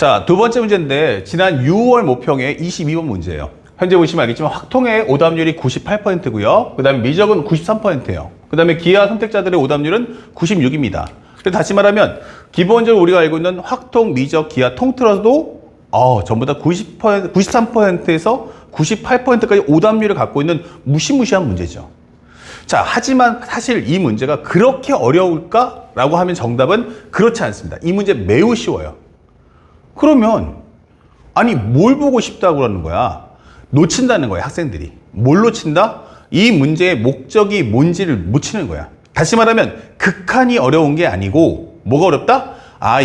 자, 두 번째 문제인데 지난 6월 모평의 22번 문제예요. 현재 보시면 알겠지만 확통의 오답률이 98%고요. 그 다음에 미적은 93%예요. 그 다음에 기하 선택자들의 오답률은 96입니다. 다시 말하면 기본적으로 우리가 알고 있는 확통, 미적, 기하 통틀어도 전부 다 90%, 93%에서 98%까지 오답률을 갖고 있는 무시무시한 문제죠. 자, 하지만 사실 이 문제가 그렇게 어려울까라고 하면 정답은 그렇지 않습니다. 이 문제 매우 쉬워요. 그러면 아니 뭘 보고 싶다고 그러는 거야? 놓친다는 거야, 학생들이. 뭘 놓친다? 이 문제의 목적이 뭔지를 못 치는 거야. 다시 말하면 극한이 어려운 게 아니고 뭐가 어렵다?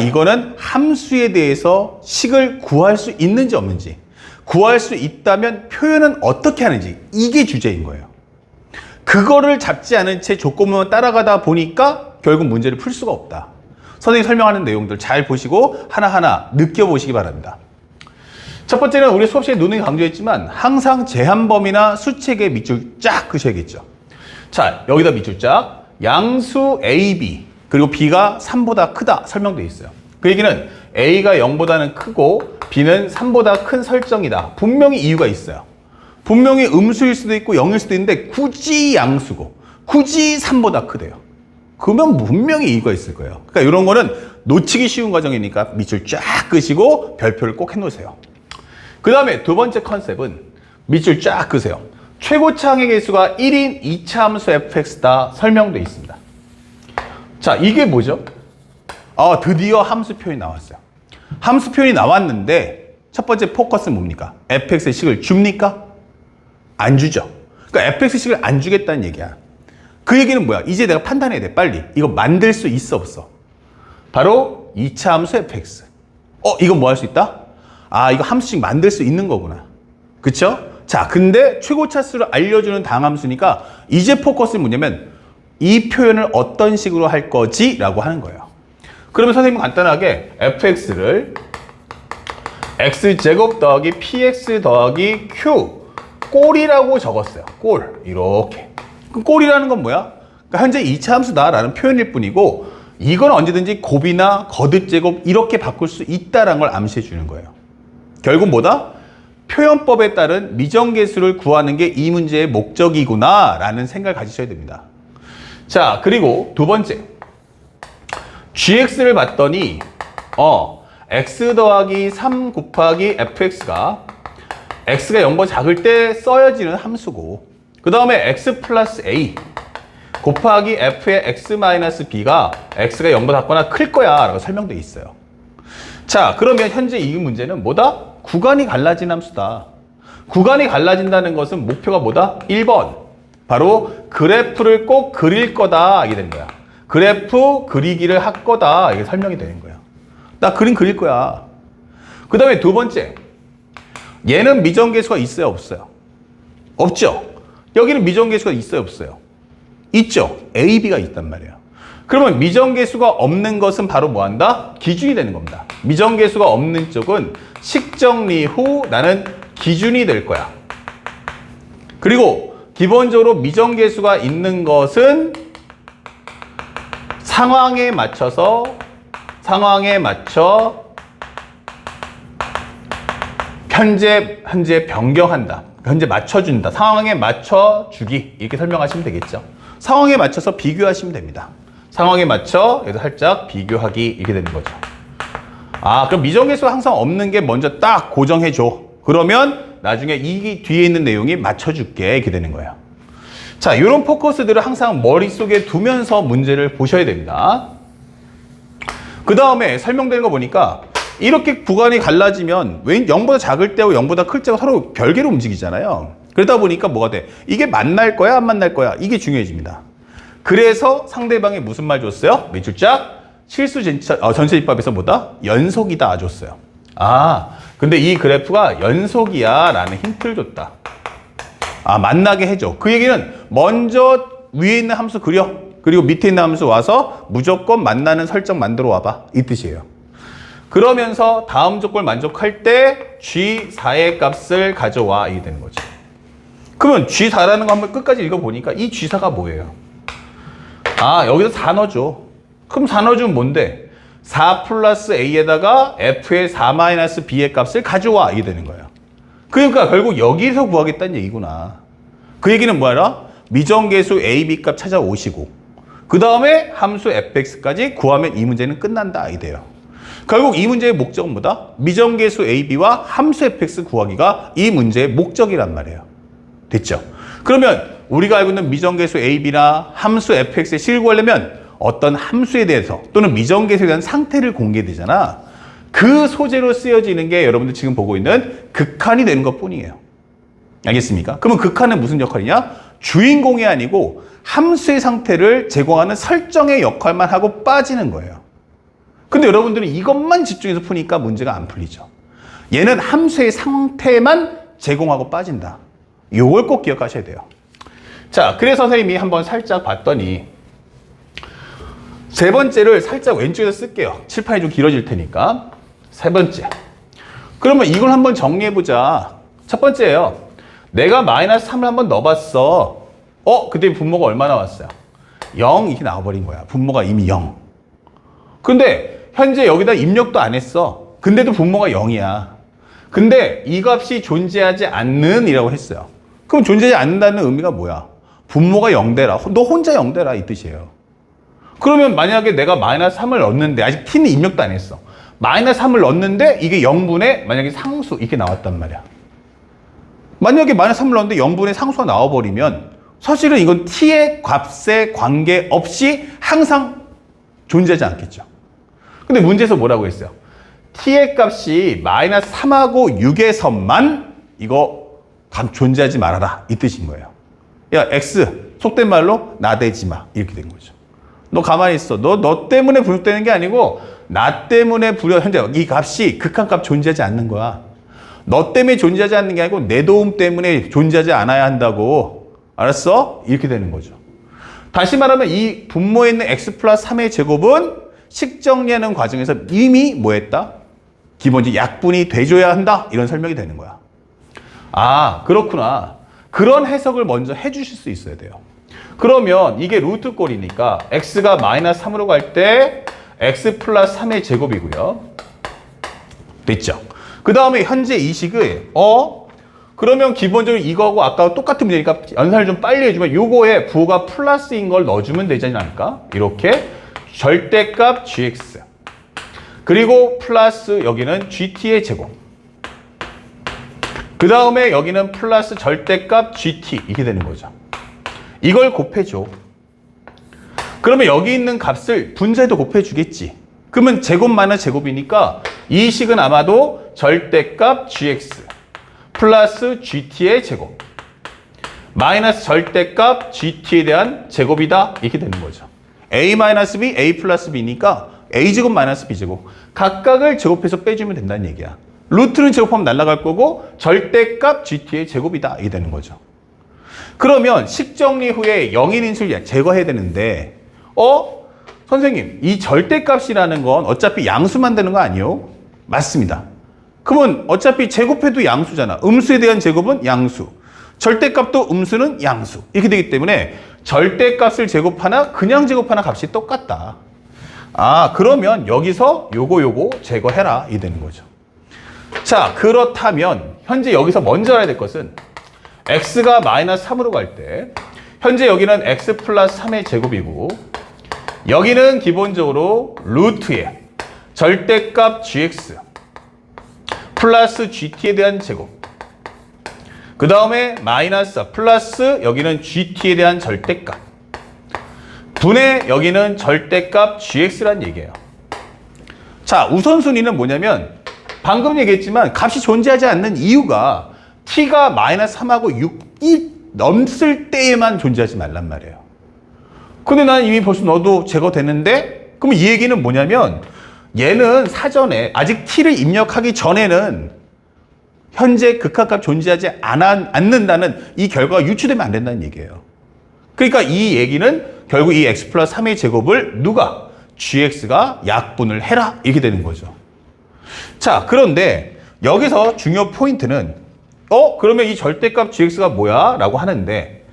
이거는 함수에 대해서 식을 구할 수 있는지 없는지, 구할 수 있다면 표현은 어떻게 하는지, 이게 주제인 거예요. 그거를 잡지 않은 채 조건만 따라가다 보니까 결국 문제를 풀 수가 없다. 선생님이 설명하는 내용들 잘 보시고 하나하나 느껴보시기 바랍니다. 첫 번째는 우리 수업 시간에 누누이 강조했지만 항상 제한범위나 수책에 밑줄 쫙 그셔야겠죠. 자, 여기다 밑줄 쫙. 양수 A, B 그리고 B가 3보다 크다 설명되어 있어요. 그 얘기는 A가 0보다는 크고 B는 3보다 큰 설정이다. 분명히 이유가 있어요. 분명히 음수일 수도 있고 0일 수도 있는데 굳이 양수고 굳이 3보다 크대요. 그러면 분명히 이유가 있을 거예요. 그러니까 이런 거는 놓치기 쉬운 과정이니까 밑줄 쫙 끄시고 별표를 꼭 해놓으세요. 그 다음에 두 번째 컨셉은 밑줄 쫙 끄세요. 최고차 항의 개수가 1인 2차 함수 fx다 설명되어 있습니다. 자, 이게 뭐죠? 드디어 함수 표현이 나왔어요. 함수 표현이 나왔는데 첫 번째 포커스는 뭡니까? fx의 식을 줍니까? 안 주죠. 그러니까 fx의 식을 안 주겠다는 얘기야. 그 얘기는 뭐야? 이제 내가 판단해야 돼. 빨리. 이거 만들 수 있어 없어? 바로 2차 함수 fx. 이건 뭐 할 수 있다? 이거 함수식 만들 수 있는 거구나. 그쵸? 자, 근데 최고차수를 알려주는 당함수니까 이제 포커스는 뭐냐면 이 표현을 어떤 식으로 할 거지? 라고 하는 거예요. 그러면 선생님은 간단하게 fx를 x제곱 더하기 px 더하기 q 꼴이라고 적었어요. 꼴. 이렇게. 그럼 꼴이라는 건 뭐야? 그러니까 현재 2차 함수다라는 표현일 뿐이고 이건 언제든지 곱이나 거듭제곱 이렇게 바꿀 수 있다는 걸 암시해 주는 거예요. 결국 뭐다? 표현법에 따른 미정계수를 구하는 게 이 문제의 목적이구나 라는 생각을 가지셔야 됩니다. 자, 그리고 두 번째 gx를 봤더니 x 더하기 3 곱하기 fx가 x가 0보다 작을 때 써야지는 함수고 그 다음에 x 플러스 a 곱하기 f의 x 마이너스 b가 x가 0보다 작거나 클 거야 라고 설명되어 있어요. 자, 그러면 현재 이 문제는 뭐다? 구간이 갈라진 함수다. 구간이 갈라진다는 것은 목표가 뭐다? 1번. 바로 그래프를 꼭 그릴 거다. 이게 된 거야. 그래프 그리기를 할 거다. 이게 설명이 되는 거야. 나 그림 그릴 거야. 그 다음에 두 번째. 얘는 미정계수가 있어요? 없어요? 없죠? 여기는 미정계수가 있어요? 없어요? 있죠? A, B가 있단 말이에요. 그러면 미정계수가 없는 것은 바로 뭐 한다? 기준이 되는 겁니다. 미정계수가 없는 쪽은 식정리 후 나는 기준이 될 거야. 그리고 기본적으로 미정계수가 있는 것은 상황에 맞춰 현재 변경한다. 현재 맞춰준다. 상황에 맞춰주기. 이렇게 설명하시면 되겠죠. 상황에 맞춰서 비교하시면 됩니다. 상황에 맞춰 여기서 살짝 비교하기 이렇게 되는 거죠. 그럼 미정계수가 항상 없는 게 먼저 딱 고정해줘. 그러면 나중에 이 뒤에 있는 내용이 맞춰줄게 이렇게 되는 거예요. 자, 이런 포커스들을 항상 머릿속에 두면서 문제를 보셔야 됩니다. 그 다음에 설명되는 거 보니까 이렇게 구간이 갈라지면 0보다 작을 때하고 0보다 클 때가 서로 별개로 움직이잖아요. 그러다 보니까 뭐가 돼? 이게 만날 거야 안 만날 거야? 이게 중요해집니다. 그래서 상대방이 무슨 말 줬어요? 밑줄 쫙 실수 전체집합에서 뭐다? 연속이다 줬어요. 근데 이 그래프가 연속이야 라는 힌트를 줬다. 만나게 해줘. 그 얘기는 먼저 위에 있는 함수 그려. 그리고 밑에 있는 함수 와서 무조건 만나는 설정 만들어 와봐. 이 뜻이에요. 그러면서 다음 조건을 만족할 때 G4의 값을 가져와. 이게 되는 거죠. 그러면 G4라는 거 한번 끝까지 읽어보니까 이 G4가 뭐예요? 여기서 4 넣어줘. 그럼 4 넣어주면 뭔데? 4 플러스 a에다가 f의 4 마이너스 b의 값을 가져와 이게 되는 거예요. 그러니까 결국 여기서 구하겠다는 얘기구나. 그 얘기는 뭐야? 미정계수 a, b 값 찾아오시고 그 다음에 함수 fx까지 구하면 이 문제는 끝난다 이 돼요. 결국 이 문제의 목적은 뭐다? 미정계수 a, b와 함수 fx 구하기가 이 문제의 목적이란 말이에요. 됐죠? 그러면 우리가 알고 있는 미정계수 a, b나 함수 fx의 식을 구하려면 어떤 함수에 대해서 또는 미정계수에 대한 상태를 공개해야 되잖아. 그 소재로 쓰여지는 게 여러분들 지금 보고 있는 극한이 되는 것뿐이에요. 알겠습니까? 그러면 극한은 무슨 역할이냐? 주인공이 아니고 함수의 상태를 제공하는 설정의 역할만 하고 빠지는 거예요. 근데 여러분들은 이것만 집중해서 푸니까 문제가 안 풀리죠. 얘는 함수의 상태만 제공하고 빠진다. 요걸 꼭 기억하셔야 돼요. 자, 그래서 선생님이 한번 살짝 봤더니 세 번째를 살짝 왼쪽에서 쓸게요. 칠판이 좀 길어질 테니까. 세 번째. 그러면 이걸 한번 정리해보자. 첫 번째예요. 내가 마이너스 3을 한번 넣어봤어. 그때 분모가 얼마 나왔어요? 0 이렇게 나와버린 거야. 분모가 이미 0. 근데 현재 여기다 입력도 안 했어. 근데도 분모가 0이야. 근데 이 값이 존재하지 않는 이라고 했어요. 그럼 존재하지 않는다는 의미가 뭐야? 분모가 0대라. 너 혼자 0대라 이 뜻이에요. 그러면 만약에 내가 마이너스 3을 넣었는데 아직 t는 입력도 안 했어. 마이너스 3을 넣었는데 이게 0분의 만약에 상수 이렇게 나왔단 말이야. 만약에 마이너스 3을 넣었는데 0분의 상수가 나와버리면 사실은 이건 t의 값에 관계없이 항상 존재하지 않겠죠. 근데 문제에서 뭐라고 했어요? t의 값이 마이너스 3하고 6에서만 이거 존재하지 말아라 이 뜻인 거예요. 야 x 속된 말로 나대지 마 이렇게 된 거죠. 너 가만히 있어. 너 때문에 분석되는 게 아니고 나 때문에 현재 이 값이 극한값 존재하지 않는 거야. 너 때문에 존재하지 않는 게 아니고 내 도움 때문에 존재하지 않아야 한다고. 알았어? 이렇게 되는 거죠. 다시 말하면 이 분모에 있는 x 플러스 3의 제곱은 식 정리하는 과정에서 이미 뭐 했다? 기본적으로 약분이 돼줘야 한다. 이런 설명이 되는 거야. 아, 그렇구나. 그런 해석을 먼저 해주실 수 있어야 돼요. 그러면 이게 루트 꼴이니까 x가 마이너스 3으로 갈 때 x 플러스 3의 제곱이고요. 됐죠? 그 다음에 현재 이 식을 그러면 기본적으로 이거하고 아까 똑같은 문제니까 연산을 좀 빨리 해주면 요거에 부호가 플러스인 걸 넣어주면 되지 않을까? 이렇게 절대값 gx 그리고 플러스 여기는 gt의 제곱 그 다음에 여기는 플러스 절대값 gt 이렇게 되는 거죠. 이걸 곱해줘. 그러면 여기 있는 값을 분자에도 곱해주겠지. 그러면 제곱 마이너스 제곱이니까 이 식은 아마도 절대값 gx 플러스 gt의 제곱 마이너스 절대값 gt에 대한 제곱이다. 이렇게 되는 거죠. a 마이너스 b, a 플러스 b니까 a제곱 마이너스 b제곱 각각을 제곱해서 빼주면 된다는 얘기야. 루트는 제곱하면 날아갈 거고 절대값 gt의 제곱이다. 이게 되는 거죠. 그러면 식 정리 후에 0인 인수를 제거해야 되는데 선생님 이 절대값이라는 건 어차피 양수만 되는 거 아니에요? 맞습니다. 그러면 어차피 제곱해도 양수잖아. 음수에 대한 제곱은 양수. 절대값도 음수는 양수. 이렇게 되기 때문에 절대값을 제곱하나 그냥 제곱하나 값이 똑같다. 아 그러면 여기서 요거 제거해라. 이 되는 거죠. 자 그렇다면 현재 여기서 먼저 알아야 될 것은 x가 마이너스 3으로 갈 때 현재 여기는 x 플러스 3의 제곱이고 여기는 기본적으로 루트의 절대값 gx 플러스 gt에 대한 제곱 그 다음에 마이너스 플러스 여기는 gt에 대한 절대값 분의 여기는 절대값 gx란 얘기예요. 자 우선순위는 뭐냐면 방금 얘기했지만 값이 존재하지 않는 이유가 t가 마이너스 3하고 6이 넘을 때에만 존재하지 말란 말이에요. 근데 난 이미 벌써 넣어도 제거되는데 그럼 이 얘기는 뭐냐면 얘는 사전에 아직 t를 입력하기 전에는 현재 극한값 존재하지 않는다는 이 결과가 유추되면 안 된다는 얘기예요. 그러니까 이 얘기는 결국 이 x 플러스 3의 제곱을 누가? gx가 약분을 해라 이렇게 되는 거죠. 자 그런데 여기서 중요 포인트는 그러면 이 절대값 gx가 뭐야? 라고 하는데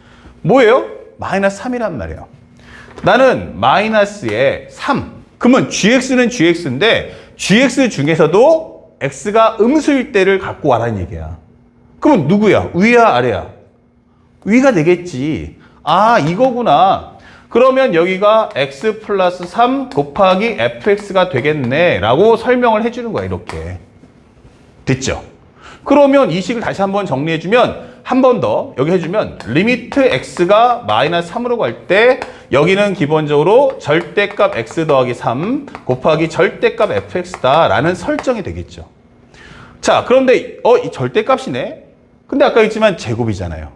뭐예요? 마이너스 3이란 말이에요. 나는 마이너스에 3 그러면 gx는 gx인데 gx 중에서도 x가 음수일 때를 갖고 와라는 얘기야. 그러면 누구야? 위야 아래야? 위가 되겠지. 아, 이거구나. 그러면 여기가 x 플러스 3 곱하기 fx가 되겠네 라고 설명을 해주는 거야. 이렇게. 됐죠? 그러면 이 식을 다시 한번 정리해주면 한 번 더 여기 해주면 리미트 x가 마이너스 3으로 갈 때 여기는 기본적으로 절대값 x 더하기 3 곱하기 절대값 fx다 라는 설정이 되겠죠. 자, 그런데 이 절대값이네. 근데 아까 했지만 제곱이잖아요.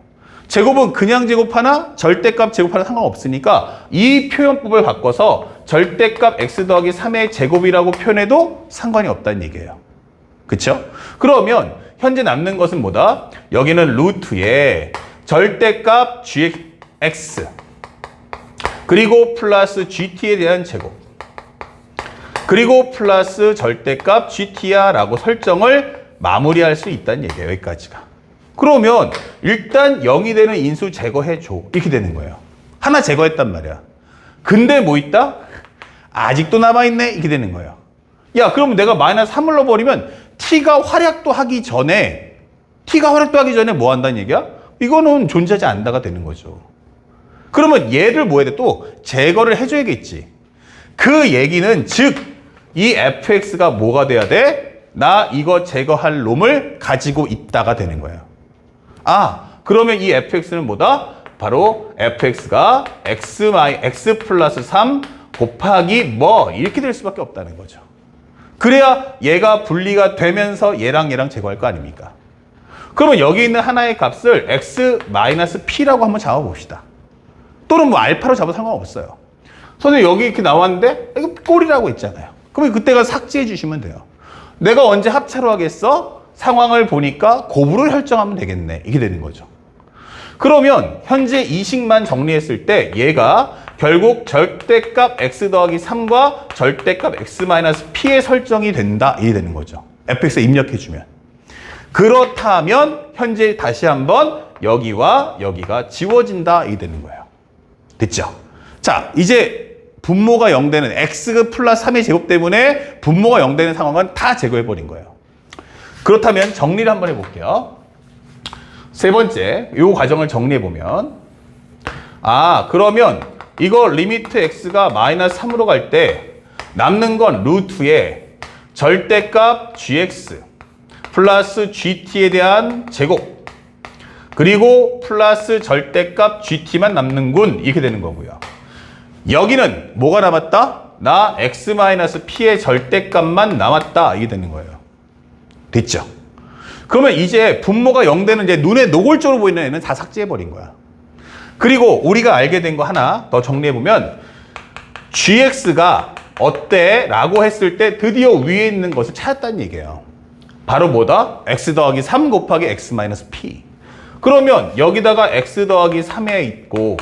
제곱은 그냥 제곱하나 절대값 제곱하나 상관없으니까 이 표현법을 바꿔서 절대값 x 더하기 3의 제곱이라고 표현해도 상관이 없다는 얘기예요. 그쵸? 그러면 현재 남는 것은 뭐다? 여기는 루트에 절대값 gx 그리고 플러스 gt에 대한 제곱 그리고 플러스 절대값 gt야 라고 설정을 마무리할 수 있다는 얘기예요. 여기까지가. 그러면 일단 0이 되는 인수 제거해줘. 이렇게 되는 거예요. 하나 제거했단 말이야. 근데 뭐 있다? 아직도 남아있네. 이렇게 되는 거예요. 야, 그러면 내가 마이너스 3을 넣어버리면 t가 활약도 하기 전에 뭐 한다는 얘기야? 이거는 존재하지 않는다가 되는 거죠. 그러면 얘를 뭐 해야 돼? 또 제거를 해줘야겠지. 그 얘기는 즉 이 fx가 뭐가 돼야 돼? 나 이거 제거할 놈을 가지고 있다가 되는 거예요. 아, 그러면 이 fx는 뭐다? 바로 fx가 x 플러스 3 곱하기 뭐 이렇게 될 수밖에 없다는 거죠. 그래야 얘가 분리가 되면서 얘랑 제거할 거 아닙니까? 그러면 여기 있는 하나의 값을 x-p라고 한번 잡아봅시다. 또는 뭐 알파로 잡아도 상관없어요. 선생님 여기 이렇게 나왔는데 이거 꼴이라고 했잖아요. 그럼 그때가 삭제해 주시면 돼요. 내가 언제 합차로 하겠어? 상황을 보니까 곱으로 설정하면 되겠네. 이게 되는 거죠. 그러면 현재 이 식만 정리했을 때 얘가 결국 절대값 x 더하기 3과 절대값 x 마이너스 p의 설정이 된다. 이게 되는 거죠. fx에 입력해주면. 그렇다면 현재 다시 한번 여기와 여기가 지워진다. 이게 되는 거예요. 됐죠? 자, 이제 분모가 0 되는 x 플러스 3의 제곱 때문에 분모가 0 되는 상황은 다 제거해버린 거예요. 그렇다면 정리를 한번 해볼게요. 세 번째, 이 과정을 정리해보면 그러면 이거 리미트 x가 마이너스 3으로 갈 때 남는 건 루트에 절대값 gx 플러스 gt에 대한 제곱 그리고 플러스 절대값 gt만 남는군 이렇게 되는 거고요. 여기는 뭐가 남았다? 나 x-p의 절대값만 남았다 이게 되는 거예요. 됐죠? 그러면 이제 분모가 0 되는 이제 눈에 노골적으로 보이는 애는 다 삭제해버린 거야. 그리고 우리가 알게 된 거 하나 더 정리해보면 gx가 어때? 라고 했을 때 드디어 위에 있는 것을 찾았다는 얘기예요. 바로 뭐다? x 더하기 3 곱하기 x-p. 그러면 여기다가 x 더하기 3에 있고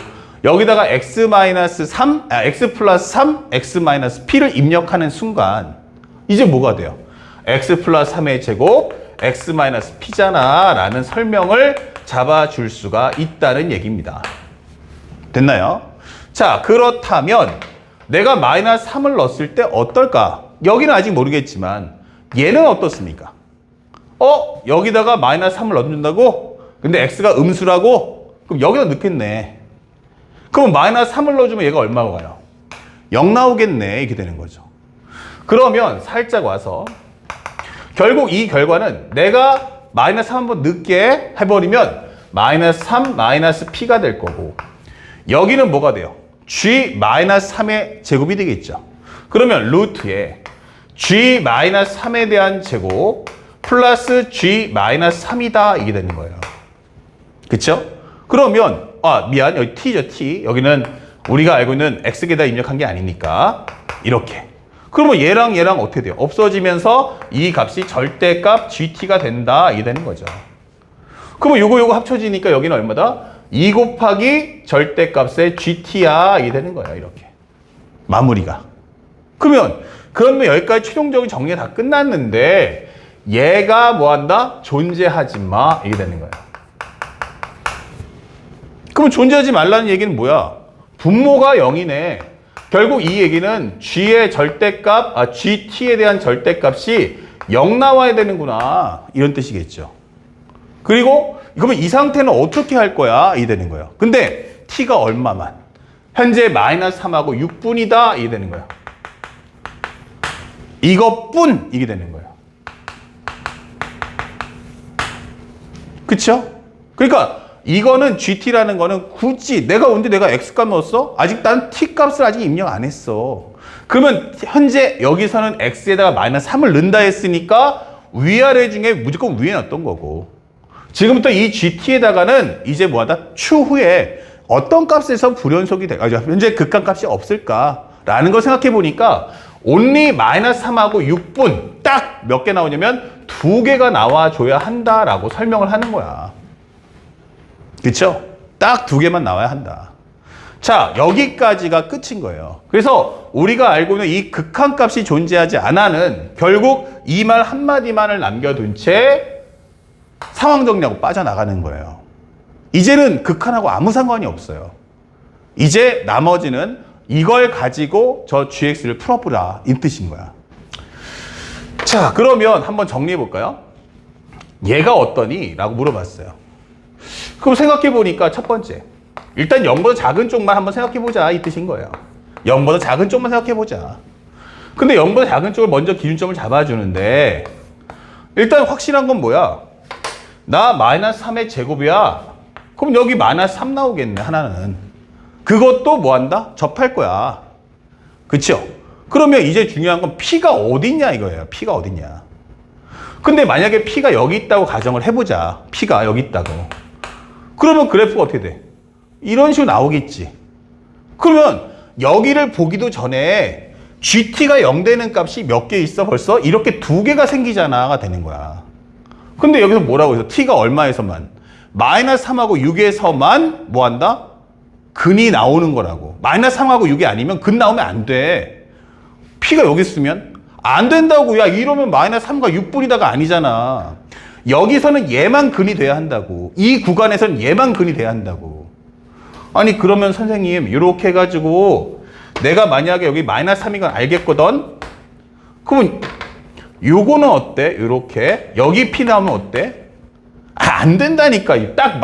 여기다가 x 플러스 3, x-p를 입력하는 순간 이제 뭐가 돼요? x 플러스 3의 제곱, x-p잖아 라는 설명을 잡아줄 수가 있다는 얘기입니다. 됐나요? 자, 그렇다면 내가 마이너스 3을 넣었을 때 어떨까? 여기는 아직 모르겠지만 얘는 어떻습니까? 여기다가 마이너스 3을 넣어준다고? 근데 x가 음수라고? 그럼 여기다 넣겠네. 그럼 마이너스 3을 넣어주면 얘가 얼마가 가요? 0 나오겠네. 이렇게 되는 거죠. 그러면 살짝 와서 결국 이 결과는 내가 마이너스 3 한번 늦게 해버리면 마이너스 3 마이너스 p가 될 거고 여기는 뭐가 돼요? g-3의 제곱이 되겠죠. 그러면 루트에 g-3에 대한 제곱 플러스 g-3이다 이게 되는 거예요. 그쵸? 그러면 미안 여기 t죠 t 여기는 우리가 알고 있는 x에다 입력한 게 아니니까 이렇게 그러면 얘랑 어떻게 돼요? 없어지면서 이 값이 절대값 gt가 된다 이게 되는 거죠. 그러면 요거 합쳐지니까 여기는 얼마다? 2 곱하기 절대값의 gt야 이게 되는 거예요. 이렇게 마무리가. 그러면 여기까지 최종적인 정리가 다 끝났는데 얘가 뭐한다? 존재하지 마 이게 되는 거예요. 그럼 존재하지 말라는 얘기는 뭐야? 분모가 0이네. 결국 이 얘기는 g의 절대값, gt에 대한 절대값이 0 나와야 되는구나. 이런 뜻이겠죠. 그리고 그러면 이 상태는 어떻게 할 거야? 이 되는 거예요. 근데 t가 얼마만? 현재 마이너스 3하고 6분이다. 이게 되는 거예요. 이것뿐 이게 되는 거예요. 그쵸? 그러니까 이거는 GT라는 거는 굳이 내가 언제 내가 X값 넣었어? 아직 난 T값을 아직 입력 안 했어. 그러면 현재 여기서는 X에다가 마이너스 3을 넣는다 했으니까 위아래 중에 무조건 위에 넣었던 거고, 지금부터 이 GT에다가는 이제 뭐하다? 추후에 어떤 값에서 불연속이 돼, 현재 극한값이 없을까라는 걸 생각해 보니까 only 마이너스 3하고 6분 딱 몇 개 나오냐면 2개가 나와줘야 한다라고 설명을 하는 거야. 그쵸? 딱 2개만 나와야 한다. 자, 여기까지가 끝인 거예요. 그래서 우리가 알고 있는 이 극한값이 존재하지 않아는 결국 이 말 한마디만을 남겨둔 채 상황 정리하고 빠져나가는 거예요. 이제는 극한하고 아무 상관이 없어요. 이제 나머지는 이걸 가지고 저 gx를 풀어보라 이 뜻인 거야. 자, 그러면 한번 정리해 볼까요? 얘가 어떠니? 라고 물어봤어요. 그럼 생각해 보니까 첫 번째, 일단 0보다 작은 쪽만 한번 생각해 보자 이 뜻인 거예요. 0보다 작은 쪽만 생각해 보자. 근데 0보다 작은 쪽을 먼저 기준점을 잡아주는데, 일단 확실한 건 뭐야? 나 마이너스 3의 제곱이야. 그럼 여기 마이너스 3 나오겠네, 하나는. 그것도 뭐 한다? 접할 거야. 그쵸? 그러면 이제 중요한 건 P가 어딨냐 이거예요. P가 어딨냐. 근데 만약에 P가 여기 있다고 가정을 해보자. P가 여기 있다고. 그러면 그래프가 어떻게 돼? 이런 식으로 나오겠지. 그러면 여기를 보기도 전에 GT가 0 되는 값이 몇 개 있어 벌써? 이렇게 2개가 생기잖아가 되는 거야. 근데 여기서 뭐라고 해서 T가 얼마에서만? 마이너스 3하고 6에서만 뭐 한다? 근이 나오는 거라고. 마이너스 3하고 6이 아니면 근 나오면 안 돼. P가 여기 있으면 안 된다고. 야, 이러면 마이너스 3과 6분이다가 아니잖아. 여기서는 얘만 근이 돼야 한다고. 이 구간에서는 얘만 근이 돼야 한다고. 아니 그러면 선생님 이렇게 해가지고 내가 만약에 여기 마이너스 3인 건 알겠거든? 그러면 요거는 어때? 이렇게 여기 P 나오면 어때? 안 된다니까. 딱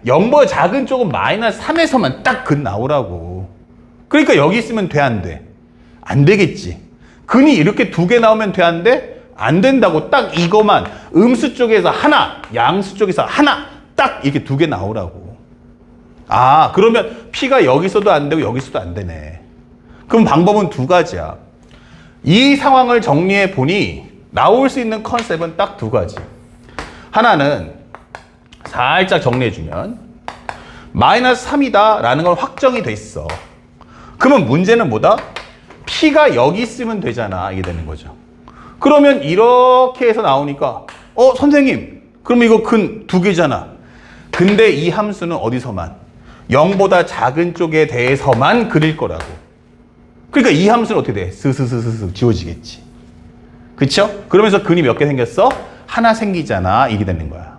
0보다 작은 쪽은 마이너스 3에서만 딱 근 나오라고. 그러니까 여기 있으면 돼, 안 돼? 안 되겠지. 근이 이렇게 2개 나오면 돼, 안 돼? 안 된다고. 딱 이거만 음수 쪽에서 하나, 양수 쪽에서 하나 딱 이렇게 2개 나오라고. 아, 그러면 P가 여기서도 안 되고 여기서도 안 되네. 그럼 방법은 2가지야. 이 상황을 정리해 보니 나올 수 있는 컨셉은 딱 2가지. 하나는 살짝 정리해주면 마이너스 3이다 라는 건 확정이 돼 있어. 그러면 문제는 뭐다? P가 여기 있으면 되잖아. 이게 되는 거죠. 그러면 이렇게 해서 나오니까 선생님 그럼 이거 근 2개잖아. 근데 이 함수는 어디서만? 0보다 작은 쪽에 대해서만 그릴 거라고. 그러니까 이 함수는 어떻게 돼? 스스스스스 지워지겠지. 그쵸? 그러면서 근이 몇 개 생겼어? 하나 생기잖아. 이게 되는 거야.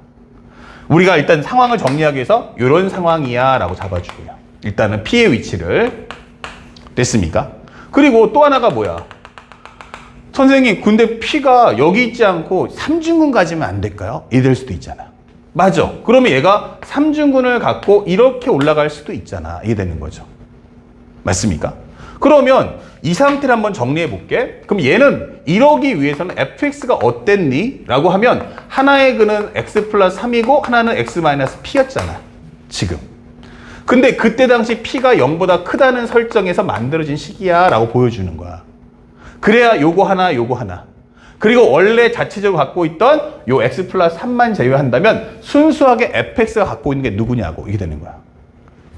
우리가 일단 상황을 정리하기 위해서 이런 상황이야 라고 잡아주고요. 일단은 P의 위치를 됐습니까? 그리고 또 하나가 뭐야? 선생님 근데 P가 여기 있지 않고 3중근 가지면 안 될까요? 이럴 수도 있잖아. 맞아. 그러면 얘가 3중근을 갖고 이렇게 올라갈 수도 있잖아. 이게 되는 거죠. 맞습니까? 그러면 이 상태를 한번 정리해 볼게. 그럼 얘는 이러기 위해서는 fx가 어땠니? 라고 하면 하나의 근은 x 플러스 3이고 하나는 x 마이너스 p였잖아. 지금. 근데 그때 당시 p가 0보다 크다는 설정에서 만들어진 식이야 라고 보여주는 거야. 그래야 요거 하나 요거 하나. 그리고 원래 자체적으로 갖고 있던 요 x 플러스 3만 제외한다면 순수하게 fx가 갖고 있는 게 누구냐고 이게 되는 거야.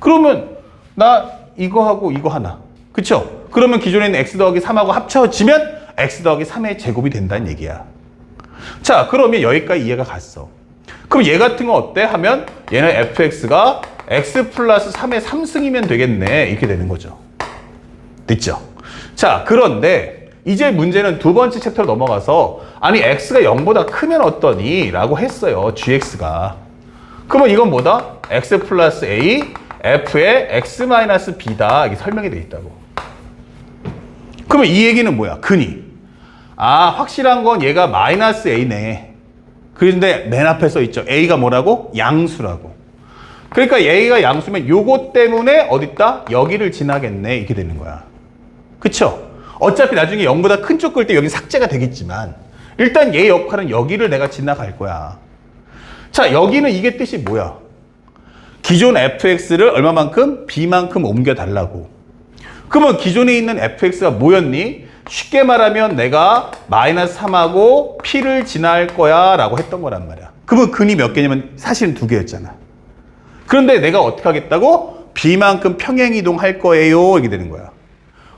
그러면 나 이거 하고 이거 하나. 그쵸? 그러면 기존에 있는 x 더하기 3하고 합쳐지면 x 더하기 3의 제곱이 된다는 얘기야. 자, 그러면 여기까지 이해가 갔어. 그럼 얘 같은 건 어때? 하면 얘는 fx가 x 플러스 3의 3승이면 되겠네. 이렇게 되는 거죠. 됐죠? 자, 그런데 이제 문제는 두 번째 챕터로 넘어가서 아니 x가 0보다 크면 어떠니? 라고 했어요. gx가. 그러면 이건 뭐다? x 플러스 a f의 x 마이너스 b다. 이게 설명이 돼 있다고. 그러면 이 얘기는 뭐야? 근이. 아, 확실한 건 얘가 마이너스 a네. 그런데 맨 앞에 써 있죠. a가 뭐라고? 양수라고. 그러니까 a가 양수면 요거 때문에 어딨다? 여기를 지나겠네. 이렇게 되는 거야. 그쵸? 어차피 나중에 0보다 큰 쪽 끌 때 여기 삭제가 되겠지만 일단 얘 역할은 여기를 내가 지나갈 거야. 자, 여기는 이게 뜻이 뭐야? 기존 fx를 얼마만큼? b만큼 옮겨달라고. 그러면 기존에 있는 fx가 뭐였니? 쉽게 말하면 내가 마이너스 3하고 p를 지날 거야 라고 했던 거란 말이야. 그러면 근이 몇 개냐면 사실은 2개였잖아. 그런데 내가 어떻게 하겠다고? b만큼 평행이동할 거예요. 이렇게 되는 거야.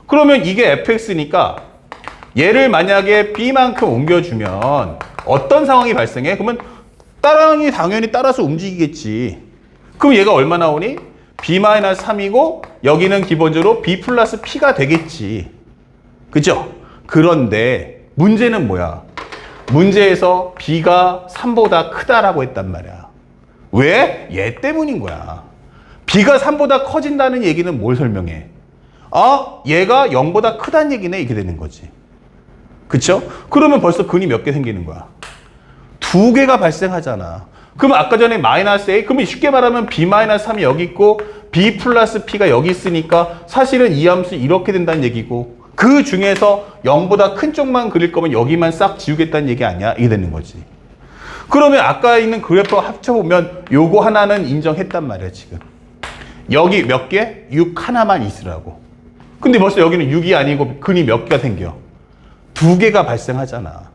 그러면 이게 fx니까 얘를 만약에 b만큼 옮겨주면 어떤 상황이 발생해? 그러면 따랑이 당연히 따라서 움직이겠지. 그럼 얘가 얼마 나오니? b-3이고 여기는 기본적으로 b 플러스 p가 되겠지. 그죠? 그런데 문제는 뭐야? 문제에서 b가 3보다 크다라고 했단 말이야. 왜? 얘 때문인 거야. b가 3보다 커진다는 얘기는 뭘 설명해? 아, 얘가 0보다 크다는 얘기네. 이렇게 되는 거지. 그쵸? 그러면 벌써 근이 몇 개 생기는 거야? 2개가 발생하잖아. 그러면 아까 전에 마이너스 a, 그러면 쉽게 말하면 b-3이 여기 있고 b 플러스 p가 여기 있으니까 사실은 이 함수 이렇게 된다는 얘기고 그 중에서 0보다 큰 쪽만 그릴 거면 여기만 싹 지우겠다는 얘기 아니야? 이게 되는 거지. 그러면 아까 있는 그래프와 합쳐보면 요거 하나는 인정했단 말이야, 지금. 여기 몇 개? 6 하나만 있으라고. 근데 벌써 여기는 6이 아니고 근이 몇 개가 생겨? 2개가 발생하잖아.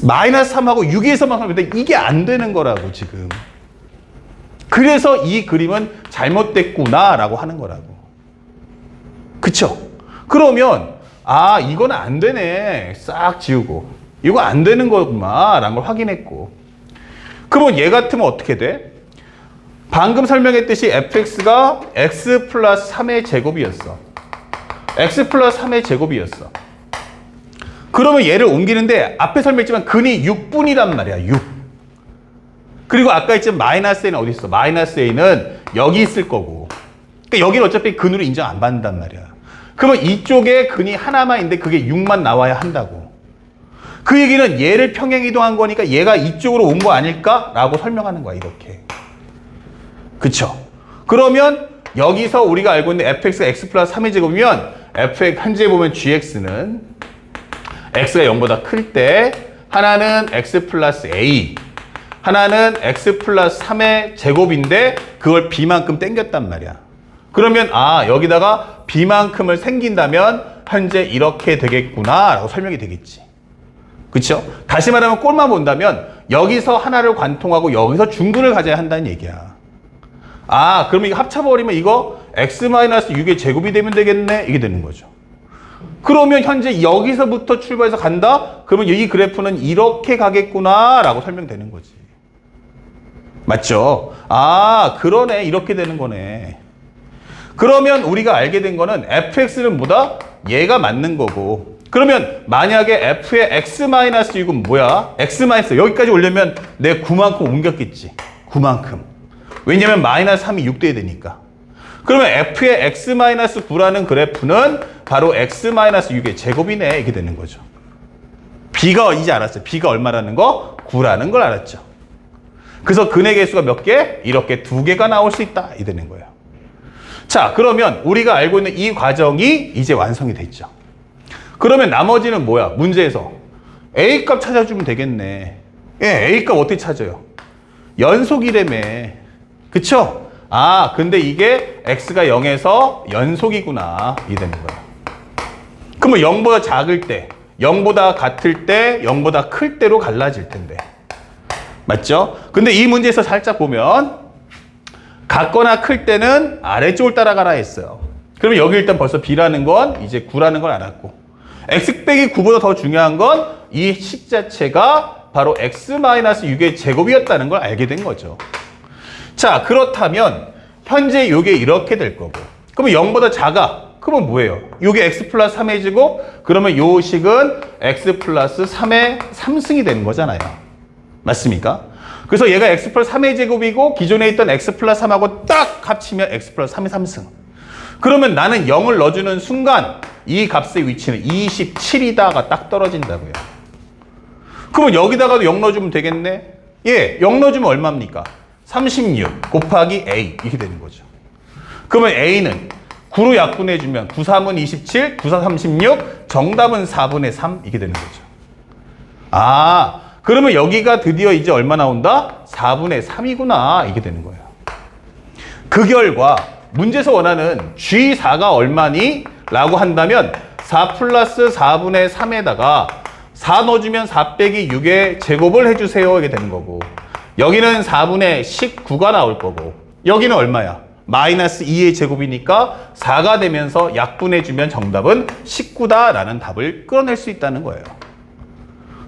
마이너스 3하고 6에서만 하는데 이게 안 되는 거라고, 지금. 그래서 이 그림은 잘못됐구나라고 하는 거라고. 그쵸? 그러면 아, 이건 안 되네. 싹 지우고. 이거 안 되는 거구나 라는 걸 확인했고. 그러면 얘 같으면 어떻게 돼? 방금 설명했듯이 fx가 x 플러스 3의 제곱이었어. x 플러스 3의 제곱이었어. 그러면 얘를 옮기는데 앞에 설명했지만 근이 6분이란 말이야. 6. 그리고 아까 했지만 마이너스 a는 어디 있어? 마이너스 a는 여기 있을 거고. 그러니까 여기는 어차피 근으로 인정 안 받는단 말이야. 그러면 이쪽에 근이 하나만 있는데 그게 6만 나와야 한다고. 그 얘기는 얘를 평행 이동한 거니까 얘가 이쪽으로 온 거 아닐까라고 설명하는 거야, 이렇게. 그쵸? 그러면 여기서 우리가 알고 있는 fx가 x 플러스 3의 제곱이면 fx 현재 보면 gx는 x가 0보다 클 때 하나는 x 플러스 a, 하나는 x 플러스 3의 제곱인데 그걸 b만큼 땡겼단 말이야. 그러면 아, 여기다가 b만큼을 생긴다면 현재 이렇게 되겠구나 라고 설명이 되겠지. 그쵸? 다시 말하면 꼴만 본다면 여기서 하나를 관통하고 여기서 중근을 가져야 한다는 얘기야. 아, 그러면 이거 합쳐버리면 이거 x-6의 제곱이 되면 되겠네? 이게 되는 거죠. 그러면 현재 여기서부터 출발해서 간다? 그러면 이 그래프는 이렇게 가겠구나 라고 설명되는 거지. 맞죠? 아, 그러네. 이렇게 되는 거네. 그러면 우리가 알게 된 거는 fx는 뭐다? 얘가 맞는 거고. 그러면 만약에 f의 x-6은 뭐야? x- 여기까지 오려면 내 9만큼 옮겼겠지. 9만큼. 왜냐면 마이너스 3이 6돼야 되니까. 그러면 f의 x-9라는 그래프는 바로 x-6의 제곱이네. 이렇게 되는 거죠. b가 이제 알았죠. b가 얼마라는 거? 9라는 걸 알았죠. 그래서 근의 개수가 몇 개? 이렇게 2개가 나올 수 있다. 이 되는 거예요. 자, 그러면 우리가 알고 있는 이 과정이 이제 완성이 됐죠. 그러면 나머지는 뭐야? 문제에서 A값 찾아주면 되겠네. 예, A값 어떻게 찾아요? 연속이라며. 그쵸? 아, 근데 이게 X가 0에서 연속이구나. 이 되는 거야. 그러면 0보다 작을 때, 0보다 같을 때, 0보다 클 때로 갈라질 텐데. 맞죠? 근데 이 문제에서 살짝 보면 같거나 클 때는 아래쪽을 따라가라 했어요. 그러면 여기 일단 벌써 B라는 건 이제 9라는 걸 알았고 X 빼기 9보다 더 중요한 건 이 식 자체가 바로 x-6의 제곱이었다는 걸 알게 된 거죠. 자, 그렇다면 현재 이게 이렇게 될 거고 그러면 0보다 작아. 그러면 뭐예요? 이게 x 플러스 3의 제곱? 그러면 요 식은 x 플러스 3의 3승이 되는 거잖아요. 맞습니까? 그래서 얘가 x 플러스 3의 제곱이고 기존에 있던 x 플러스 3하고 딱 합치면 x 플러스 3의 3승. 그러면 나는 0을 넣어주는 순간 이 값의 위치는 27이다가 딱 떨어진다고요. 그러면 여기다가도 0 넣어주면 되겠네? 예, 0 넣어주면 얼마입니까? 36 곱하기 A 이렇게 되는 거죠. 그러면 A는 9로 약분해주면 9, 3은 27, 9, 4, 36, 정답은 4분의 3 이렇게 되는 거죠. 아, 그러면 여기가 드디어 이제 얼마 나온다? 4분의 3이구나 이게 되는 거예요. 그 결과 문제에서 원하는 G4가 얼마니? 라고 한다면 4 플러스 4분의 3에다가 4 넣어주면 4 빼기 6의 제곱을 해주세요 이게 되는 거고, 여기는 4분의 19가 나올 거고, 여기는 얼마야? 마이너스 2의 제곱이니까 4가 되면서 약분해주면 정답은 19다라는 답을 끌어낼 수 있다는 거예요.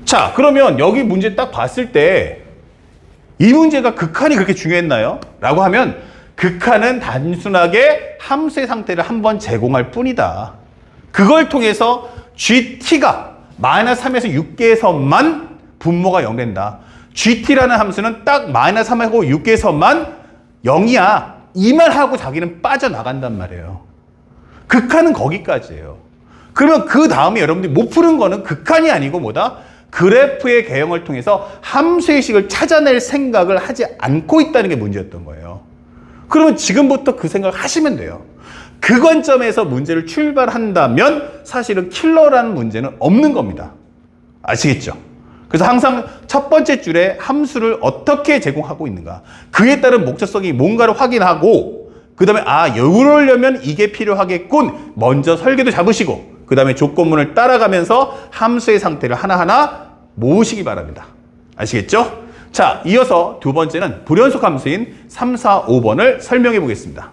자, 그러면 여기 문제 딱 봤을 때 이 문제가 극한이 그렇게 중요했나요? 라고 하면 극한은 단순하게 함수의 상태를 한번 제공할 뿐이다. 그걸 통해서 GT가 마이너스 3에서 6개에서만 분모가 0 된다. GT라는 함수는 딱 마이너스 3하고 6개에서만 0이야. 이 말하고 자기는 빠져나간단 말이에요. 극한은 거기까지예요. 그러면 그 다음에 여러분들이 못 푸는 거는 극한이 아니고 뭐다? 그래프의 개형을 통해서 함수의 식을 찾아낼 생각을 하지 않고 있다는 게 문제였던 거예요. 그러면 지금부터 그 생각을 하시면 돼요. 그 관점에서 문제를 출발한다면 사실은 킬러라는 문제는 없는 겁니다. 아시겠죠? 그래서 항상 첫 번째 줄에 함수를 어떻게 제공하고 있는가, 그에 따른 목적성이 뭔가를 확인하고, 그 다음에 이러려면 이게 필요하겠군, 먼저 설계도 잡으시고, 그 다음에 조건문을 따라가면서 함수의 상태를 하나하나 모으시기 바랍니다. 아시겠죠? 자, 이어서 두 번째는 불연속 함수인 3, 4, 5번을 설명해 보겠습니다.